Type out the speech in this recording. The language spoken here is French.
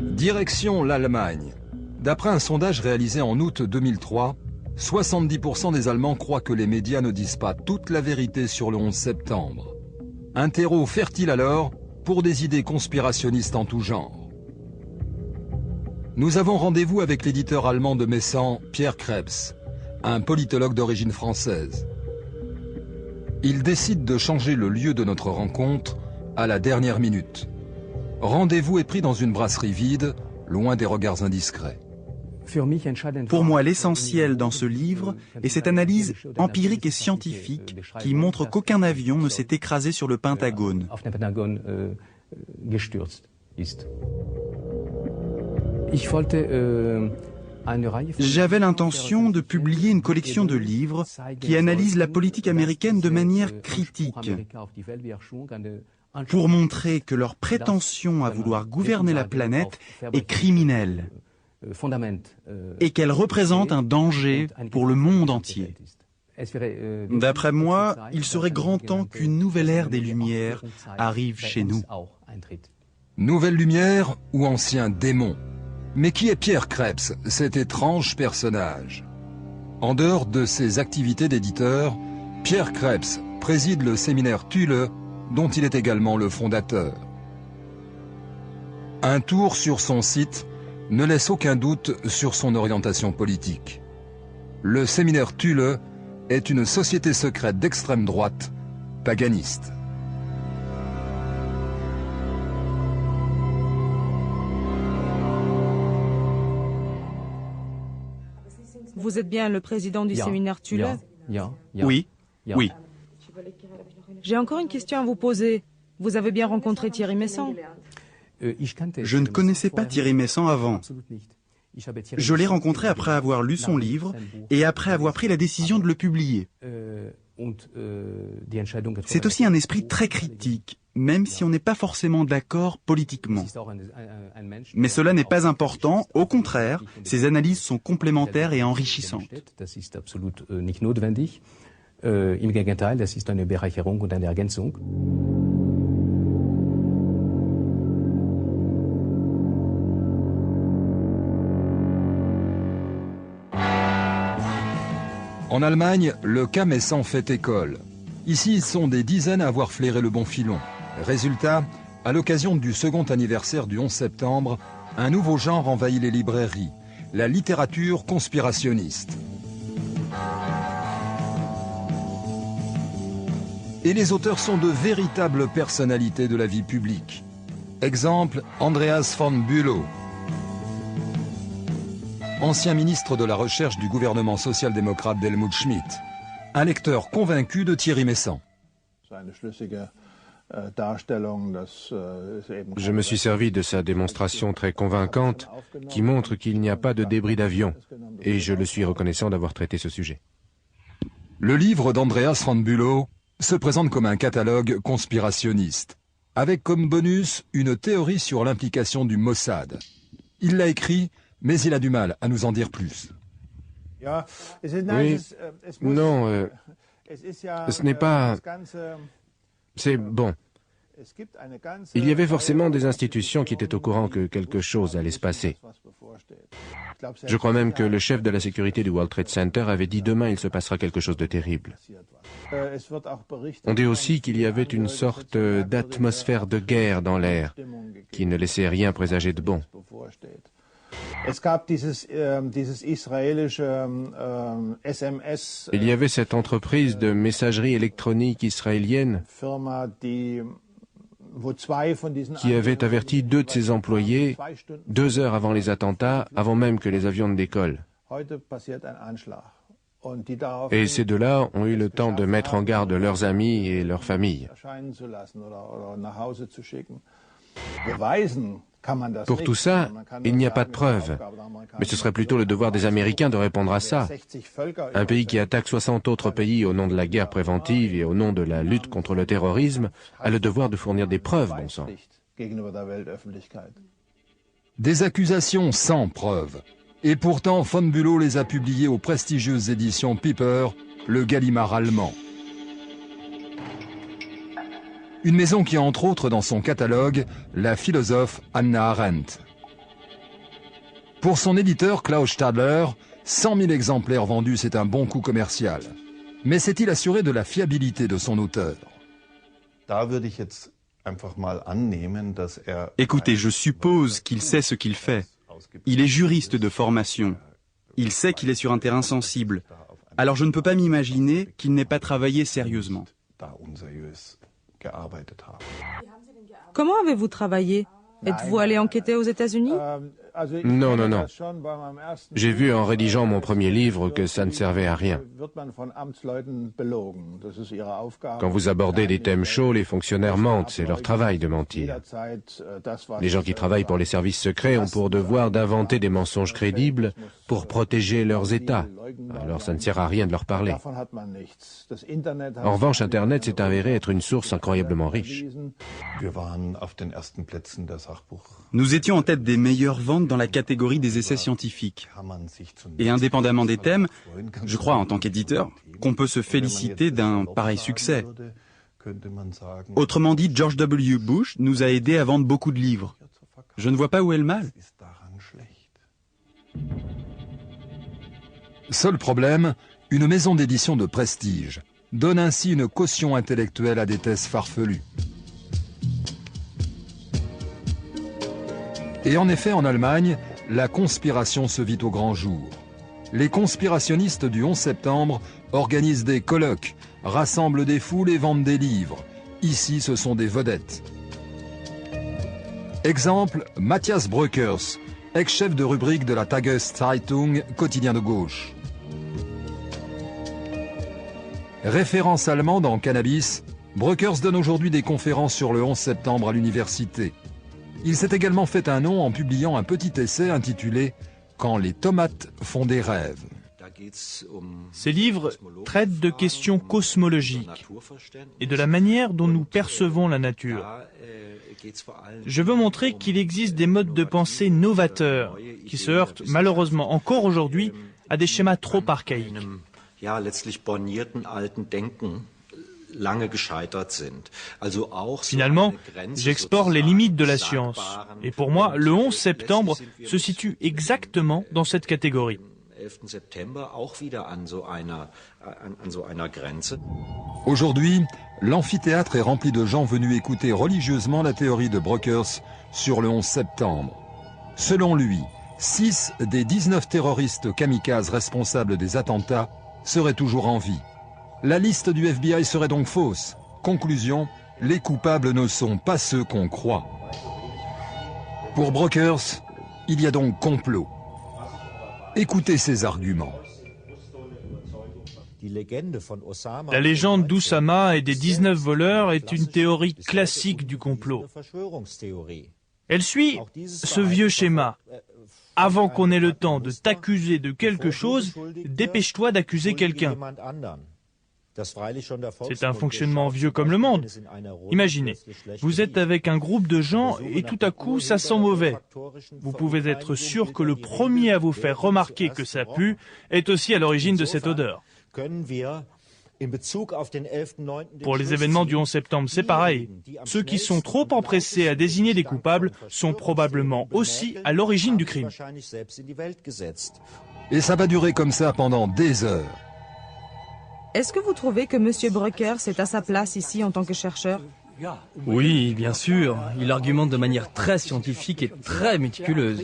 Direction l'Allemagne. D'après un sondage réalisé en août 2003, 70% des Allemands croient que les médias ne disent pas toute la vérité sur le 11 septembre. Un terreau fertile alors pour des idées conspirationnistes en tout genre. Nous avons rendez-vous avec l'éditeur allemand de Messan, Pierre Krebs, un politologue d'origine française. Il décide de changer le lieu de notre rencontre à la dernière minute. Rendez-vous est pris dans une brasserie vide, loin des regards indiscrets. Pour moi, l'essentiel dans ce livre est cette analyse empirique et scientifique qui montre qu'aucun avion ne s'est écrasé sur le Pentagone. J'avais l'intention de publier une collection de livres qui analysent la politique américaine de manière critique, pour montrer que leur prétention à vouloir gouverner la planète est criminelle et qu'elle représente un danger pour le monde entier. D'après moi, il serait grand temps qu'une nouvelle ère des Lumières arrive chez nous. Nouvelle lumière ou ancien démon? Mais qui est Pierre Krebs, cet étrange personnage? En dehors de ses activités d'éditeur, Pierre Krebs préside le séminaire Thule, dont il est également le fondateur. Un tour sur son site ne laisse aucun doute sur son orientation politique. Le séminaire Thule est une société secrète d'extrême droite, paganiste. Vous êtes bien le président du séminaire Thule? Oui, oui. J'ai encore une question à vous poser. Vous avez bien rencontré Thierry Meyssan? Je ne connaissais pas Thierry Meyssan avant. Je l'ai rencontré après avoir lu son livre et après avoir pris la décision de le publier. C'est aussi un esprit très critique, même si on n'est pas forcément d'accord politiquement. Mais cela n'est pas important, au contraire, ses analyses sont complémentaires et enrichissantes. Im Gegenteil, das ist eine Bereicherung und eine Ergänzung. En Allemagne, le cas Meyssan fait école. Ici, ils sont des dizaines à avoir flairé le bon filon. Résultat, à l'occasion du second anniversaire du 11 septembre, un nouveau genre envahit les librairies, la littérature conspirationniste. Et les auteurs sont de véritables personnalités de la vie publique. Exemple, Andreas von Bülow, ancien ministre de la Recherche du gouvernement social-démocrate d'Helmut Schmidt, un lecteur convaincu de Thierry Meyssan. Je me suis servi de sa démonstration très convaincante qui montre qu'il n'y a pas de débris d'avion, et je le suis reconnaissant d'avoir traité ce sujet. Le livre d'Andreas von Bülow se présente comme un catalogue conspirationniste, avec comme bonus une théorie sur l'implication du Mossad. Il l'a écrit, mais il a du mal à nous en dire plus. Oui, non, ce n'est pas... C'est bon. Il y avait forcément des institutions qui étaient au courant que quelque chose allait se passer. Je crois même que le chef de la sécurité du World Trade Center avait dit demain il se passera quelque chose de terrible. On dit aussi qu'il y avait une sorte d'atmosphère de guerre dans l'air qui ne laissait rien présager de bon. Il y avait cette entreprise de messagerie électronique israélienne qui avait averti 2 de ses employés 2 heures avant les attentats, avant même que les avions ne décollent. Et ces 2-là ont eu le temps de mettre en garde leurs amis et leurs familles. Pour tout ça, il n'y a pas de preuves. Mais ce serait plutôt le devoir des Américains de répondre à ça. Un pays qui attaque 60 autres pays au nom de la guerre préventive et au nom de la lutte contre le terrorisme a le devoir de fournir des preuves, bon sang. Des accusations sans preuves. Et pourtant, von Bülow les a publiées aux prestigieuses éditions Piper, le Gallimard allemand. Une maison qui a entre autres dans son catalogue la philosophe Hannah Arendt. Pour son éditeur Klaus Stadler, 100 000 exemplaires vendus, c'est un bon coup commercial. Mais s'est-il assuré de la fiabilité de son auteur? Écoutez, je suppose qu'il sait ce qu'il fait. Il est juriste de formation. Il sait qu'il est sur un terrain sensible. Alors je ne peux pas m'imaginer qu'il n'ait pas travaillé sérieusement. Comment avez-vous travaillé? Êtes-vous allé enquêter aux États-Unis? Non, non, non. J'ai vu en rédigeant mon premier livre que ça ne servait à rien. Quand vous abordez des thèmes chauds, les fonctionnaires mentent, c'est leur travail de mentir. Les gens qui travaillent pour les services secrets ont pour devoir d'inventer des mensonges crédibles pour protéger leurs États. Alors ça ne sert à rien de leur parler. En revanche, Internet s'est avéré être une source incroyablement riche. Nous étions en tête des meilleures ventes dans la catégorie des essais scientifiques. Et indépendamment des thèmes, je crois en tant qu'éditeur qu'on peut se féliciter d'un pareil succès. Autrement dit, George W. Bush nous a aidés à vendre beaucoup de livres. Je ne vois pas où est le mal. Seul problème, une maison d'édition de prestige donne ainsi une caution intellectuelle à des thèses farfelues. Et en effet, en Allemagne, la conspiration se vit au grand jour. Les conspirationnistes du 11 septembre organisent des colloques, rassemblent des foules et vendent des livres. Ici, ce sont des vedettes. Exemple, Matthias Bröckers, ex-chef de rubrique de la Tageszeitung, quotidien de gauche. Référence allemande en cannabis, Bröckers donne aujourd'hui des conférences sur le 11 septembre à l'université. Il s'est également fait un nom en publiant un petit essai intitulé « Quand les tomates font des rêves ». Ces livres traitent de questions cosmologiques et de la manière dont nous percevons la nature. Je veux montrer qu'il existe des modes de pensée novateurs qui se heurtent malheureusement encore aujourd'hui à des schémas trop archaïques. Finalement, j'explore les limites de la science. Et pour moi, le 11 septembre se situe exactement dans cette catégorie. Aujourd'hui, l'amphithéâtre est rempli de gens venus écouter religieusement la théorie de Bröckers sur le 11 septembre. Selon lui, 6 des 19 terroristes kamikazes responsables des attentats seraient toujours en vie. La liste du FBI serait donc fausse. Conclusion, les coupables ne sont pas ceux qu'on croit. Pour Bröckers, il y a donc complot. Écoutez ses arguments. La légende d'Oussama et des 19 voleurs est une théorie classique du complot. Elle suit ce vieux schéma. Avant qu'on ait le temps de t'accuser de quelque chose, dépêche-toi d'accuser quelqu'un. C'est un fonctionnement vieux comme le monde. Imaginez, vous êtes avec un groupe de gens et tout à coup ça sent mauvais. Vous pouvez être sûr que le premier à vous faire remarquer que ça pue est aussi à l'origine de cette odeur. Pour les événements du 11 septembre, c'est pareil. Ceux qui sont trop empressés à désigner des coupables sont probablement aussi à l'origine du crime. Et ça va durer comme ça pendant des heures. Est-ce que vous trouvez que M. Bröckers est à sa place ici en tant que chercheur? Oui, bien sûr. Il argumente de manière très scientifique et très méticuleuse.